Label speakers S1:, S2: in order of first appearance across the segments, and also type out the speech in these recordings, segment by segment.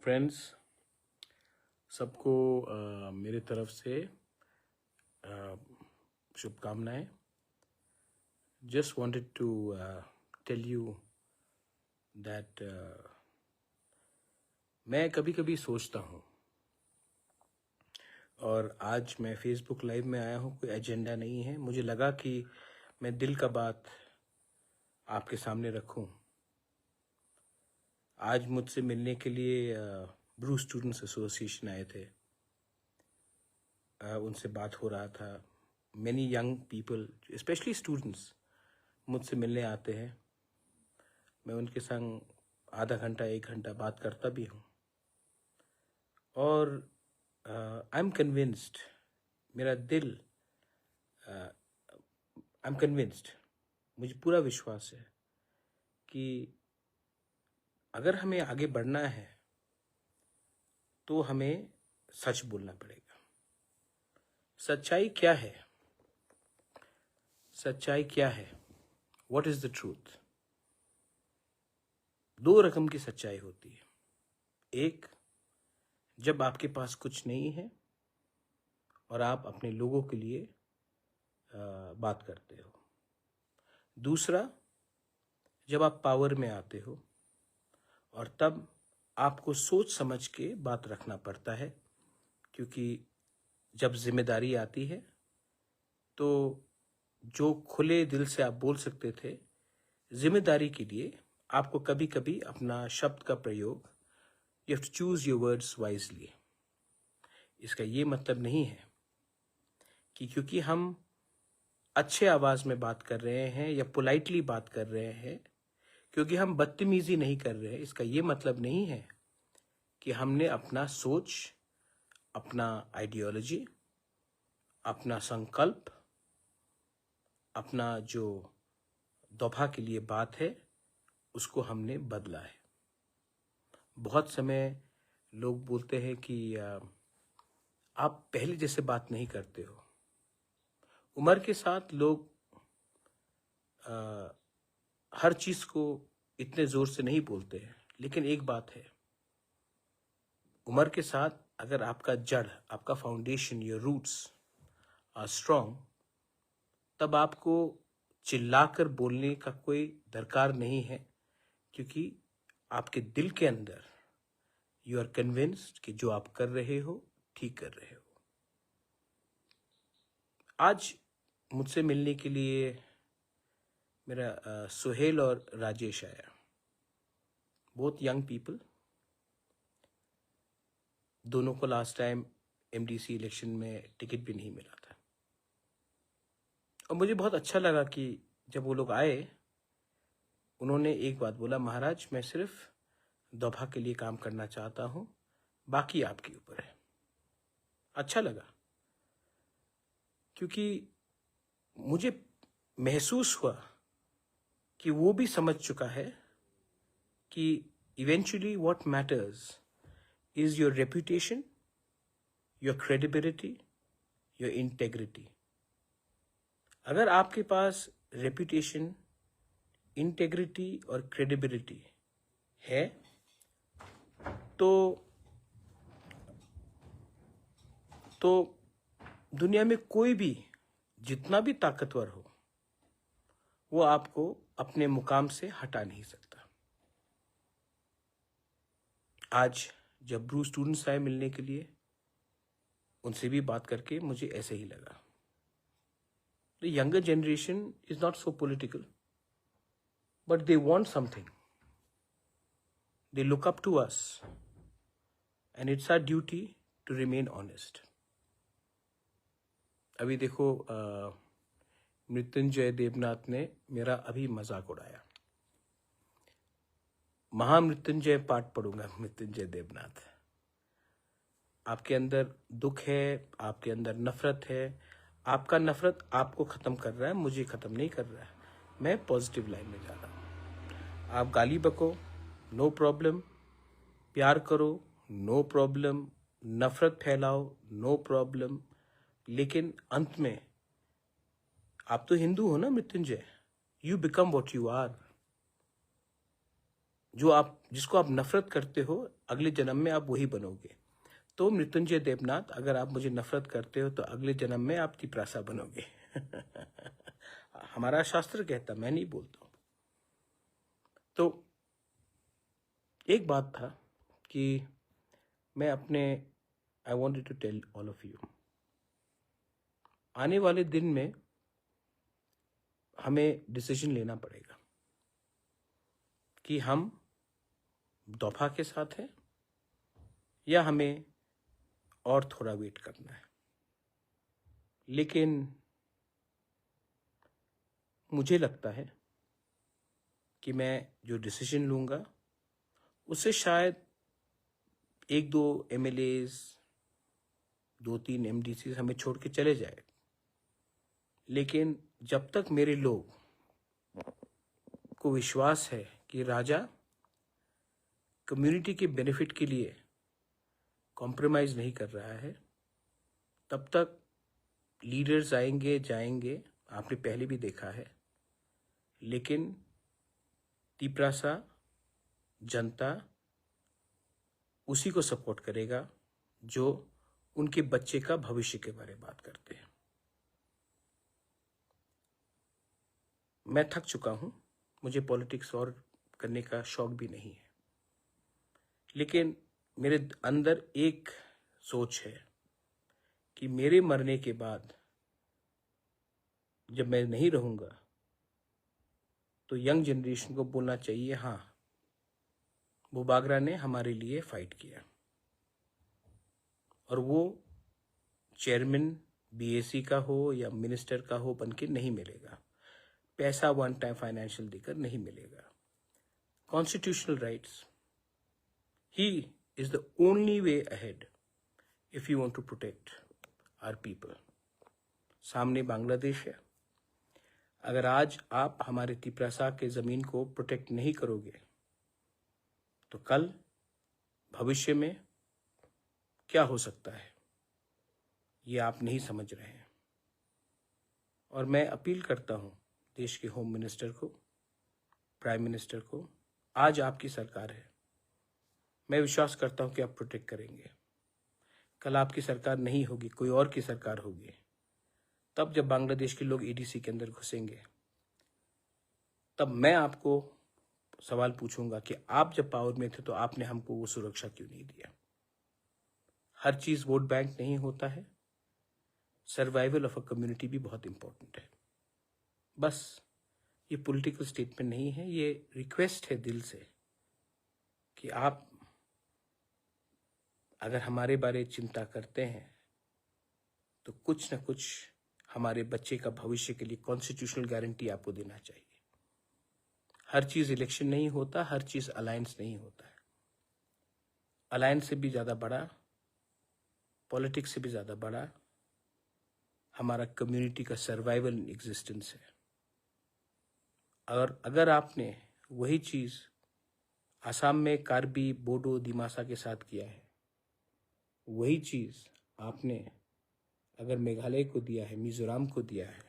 S1: Friends, सबको मेरे तरफ से शुभकामनाएं। Just wanted to tell you that मैं कभी कभी सोचता हूँ, और आज मैं फेसबुक लाइव में आया हूँ। कोई एजेंडा नहीं है, मुझे लगा कि मैं दिल का बात आपके सामने रखूँ। आज मुझसे मिलने के लिए ब्रू स्टूडेंट्स एसोसिएशन आए थे। उनसे बात हो रहा था। Many young people, specially students, मुझसे मिलने आते हैं। मैं उनके संग आधा घंटा 1 घंटा बात करता भी हूँ, और आई एम कन्विंस्ड, मेरा दिल आई एम कन्विंस्ड, मुझे पूरा विश्वास है कि अगर हमें आगे बढ़ना है तो हमें सच बोलना पड़ेगा। सच्चाई क्या है? सच्चाई क्या है? What is the truth? 2 रकम की सच्चाई होती है। एक, जब आपके पास कुछ नहीं है और आप अपने लोगों के लिए बात करते हो। दूसरा, जब आप पावर में आते हो और तब आपको सोच समझ के बात रखना पड़ता है, क्योंकि जब जिम्मेदारी आती है तो जो खुले दिल से आप बोल सकते थे, जिम्मेदारी के लिए आपको कभी कभी अपना शब्द का प्रयोग, you have to choose your words wisely. इसका ये मतलब नहीं है कि क्योंकि हम अच्छे आवाज में बात कर रहे हैं या पोलाइटली बात कर रहे हैं, क्योंकि हम बदतमीजी नहीं कर रहे हैं, इसका ये मतलब नहीं है कि हमने अपना सोच, अपना आइडियोलॉजी, अपना संकल्प, अपना जो दफा के लिए बात है, उसको हमने बदला है। बहुत समय लोग बोलते हैं कि आप पहले जैसे बात नहीं करते हो। उम्र के साथ लोग हर चीज को इतने जोर से नहीं बोलते हैं, लेकिन एक बात है, उम्र के साथ अगर आपका जड़, आपका foundation, your roots are strong, तब आपको चिल्लाकर बोलने का कोई दरकार नहीं है, क्योंकि आपके दिल के अंदर यू आर कन्विंस्ड कि जो आप कर रहे हो ठीक कर रहे हो। आज मुझसे मिलने के लिए मेरा सुहेल और राजेश आया। Both young people. दोनों को लास्ट टाइम एमडीसी इलेक्शन में टिकट भी नहीं मिला था, और मुझे बहुत अच्छा लगा कि जब वो लोग आए, उन्होंने एक बात बोला, महाराज मैं सिर्फ दफा के लिए काम करना चाहता हूं, बाकी आपके ऊपर है। अच्छा लगा, क्योंकि मुझे महसूस हुआ कि वो भी समझ चुका है कि eventually what matters is your reputation, your credibility, your integrity. अगर आपके पास रेपुटेशन, इंटेग्रिटी और क्रेडिबिलिटी है तो दुनिया में कोई भी जितना भी ताकतवर हो, वो आपको अपने मुकाम से हटा नहीं सकता। आज जब ब्रू स्टूडेंट्स आए मिलने के लिए, उनसे भी बात करके मुझे ऐसे ही लगा। The younger generation is not so political, but they want something. They look up to us, and it's our duty to remain honest. अभी देखो, मृत्युंजय देवनाथ ने मेरा अभी मजाक उड़ाया। महामृत्युंजय पाठ पढ़ूंगा, मृत्युंजय देवनाथ। आपके अंदर दुख है, आपके अंदर नफरत है, आपका नफरत आपको खत्म कर रहा है, मुझे खत्म नहीं कर रहा है। मैं पॉजिटिव लाइन में जा रहा हूँ। आप गाली बको, नो प्रॉब्लम। प्यार करो, नो प्रॉब्लम। नफरत फैलाओ, नो प्रॉब्लम। लेकिन अंत में आप तो हिंदू हो ना Mrityunjay, you become what you are. जिसको आप नफरत करते हो, अगले जन्म में आप वही बनोगे। तो मृत्युंजय देवनाथ, अगर आप मुझे नफरत करते हो तो अगले जन्म में आप तिप्रासा बनोगे। हमारा शास्त्र कहता, मैं नहीं बोलता हूं। तो एक बात था कि मैं अपने I wanted to tell all of you, आने वाले दिन में हमें डिसीजन लेना पड़ेगा कि हम दफा के साथ हैं या हमें और थोड़ा वेट करना है। लेकिन मुझे लगता है कि मैं जो डिसीजन लूँगा उससे शायद 1-2 MLAs, 2-3 MDCs हमें छोड़ के चले जाए। लेकिन जब तक मेरे लोग को विश्वास है कि राजा कम्युनिटी के बेनिफिट के लिए कॉम्प्रोमाइज़ नहीं कर रहा है, तब तक लीडर्स आएंगे जाएंगे, आपने पहले भी देखा है। लेकिन तिप्रासा जनता उसी को सपोर्ट करेगा जो उनके बच्चे का भविष्य के बारे में बात करते हैं। मैं थक चुका हूं, मुझे पॉलिटिक्स और करने का शौक भी नहीं है। लेकिन मेरे अंदर एक सोच है कि मेरे मरने के बाद जब मैं नहीं रहूंगा तो यंग जनरेशन को बोलना चाहिए, हाँ बुबागरा ने हमारे लिए फाइट किया। और वो चेयरमैन BAC का हो या मिनिस्टर का हो बन के नहीं मिलेगा, पैसा वन टाइम फाइनेंशियल देकर नहीं मिलेगा। कॉन्स्टिट्यूशनल राइट्स ही is the only way ahead if you want to protect our people. सामने बांग्लादेश है, अगर आज आप हमारे तिप्रासा के ज़मीन को प्रोटेक्ट नहीं करोगे तो कल भविष्य में क्या हो सकता है ये आप नहीं समझ रहे हैं। और मैं अपील करता हूं देश के होम मिनिस्टर को, प्राइम मिनिस्टर को, आज आपकी सरकार है, मैं विश्वास करता हूं कि आप प्रोटेक्ट करेंगे। कल आपकी सरकार नहीं होगी, कोई और की सरकार होगी, तब जब बांग्लादेश के लोग EDC के अंदर घुसेंगे तब मैं आपको सवाल पूछूंगा कि आप जब पावर में थे तो आपने हमको वो सुरक्षा क्यों नहीं दिया। हर चीज वोट बैंक नहीं होता है, सर्वाइवल ऑफ अ कम्युनिटी भी बहुत इंपॉर्टेंट है। बस ये पॉलिटिकल स्टेटमेंट नहीं है, ये रिक्वेस्ट है दिल से कि आप अगर हमारे बारे चिंता करते हैं तो कुछ न कुछ हमारे बच्चे का भविष्य के लिए कॉन्स्टिट्यूशनल गारंटी आपको देना चाहिए। हर चीज इलेक्शन नहीं होता, हर चीज अलायंस नहीं होता है। अलायंस से भी ज्यादा बड़ा, पॉलिटिक्स से भी ज्यादा बड़ा हमारा कम्युनिटी का सर्वाइवल इन एग्जिस्टेंस है। और अगर आपने वही चीज आसाम में कार्बी, बोडो, दिमासा के साथ किया है, वही चीज आपने अगर मेघालय को दिया है, मिजोरम को दिया है,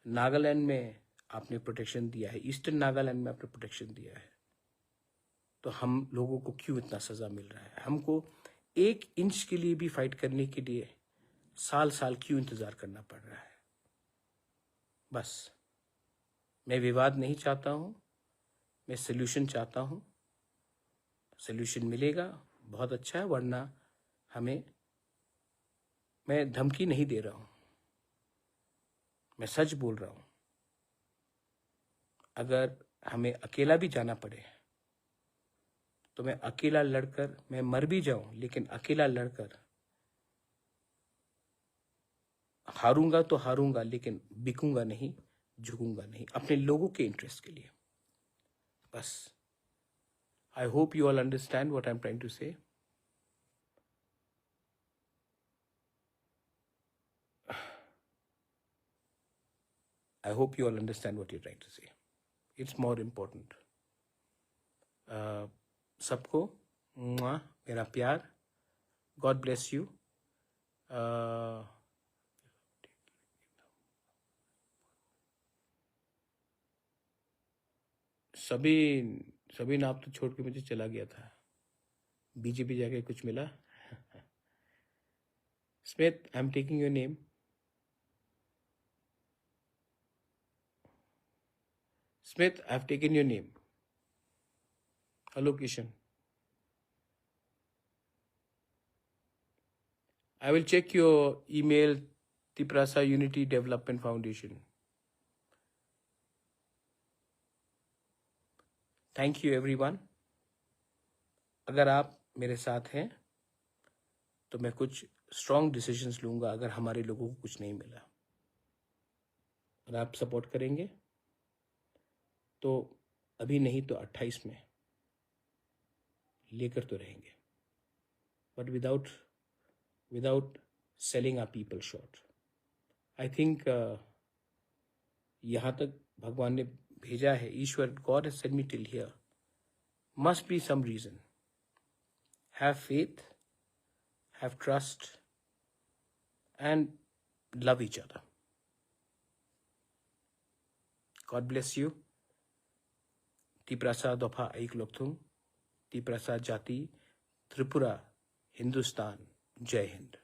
S1: नागालैंड में आपने प्रोटेक्शन दिया है, ईस्टर्न नागालैंड में आपने प्रोटेक्शन दिया है, तो हम लोगों को क्यों इतना सजा मिल रहा है? हमको 1 इंच के लिए भी फाइट करने के लिए साल साल क्यों इंतजार करना पड़ रहा है? बस मैं विवाद नहीं चाहता हूं, मैं सोल्यूशन चाहता हूं। सोल्यूशन मिलेगा बहुत अच्छा है, वरना हमें, मैं धमकी नहीं दे रहा हूं, मैं सच बोल रहा हूं। अगर हमें अकेला भी जाना पड़े तो मैं अकेला लड़कर, मैं मर भी जाऊं लेकिन अकेला लड़कर हारूंगा तो हारूंगा, लेकिन बिकूंगा नहीं, झुकूंगा नहीं, अपने लोगों के इंटरेस्ट के लिए। बस I hope you all understand what I am trying to say. I hope you all understand what you're trying to say. It's more important. सबको मेरा प्यार, God bless you. सभी सभी नाम तो छोड़ के मुझे चला गया था, बीजेपी जाके कुछ मिला। Smith, I am taking your name. Smith, I've taken your name. Hello, Kishan. I will check your email, Tiprasa Unity Development Foundation. Thank you, everyone. अगर आप मेरे साथ हैं तो मैं कुछ स्ट्रॉन्ग डिसीजंस लूँगा अगर हमारे लोगों को कुछ नहीं मिला, और आप सपोर्ट करेंगे तो अभी नहीं तो 28 में लेकर तो रहेंगे, but without selling our people short. I think यहाँ तक भगवान ने भेजा है, ईश्वर, god has sent me till here, must be some reason. Have faith, have trust and love each other. God bless you. Tiprasa Dopha Aik Lokthung, Tiprasa Jati, Tripura, Hindustan. Jai Hind.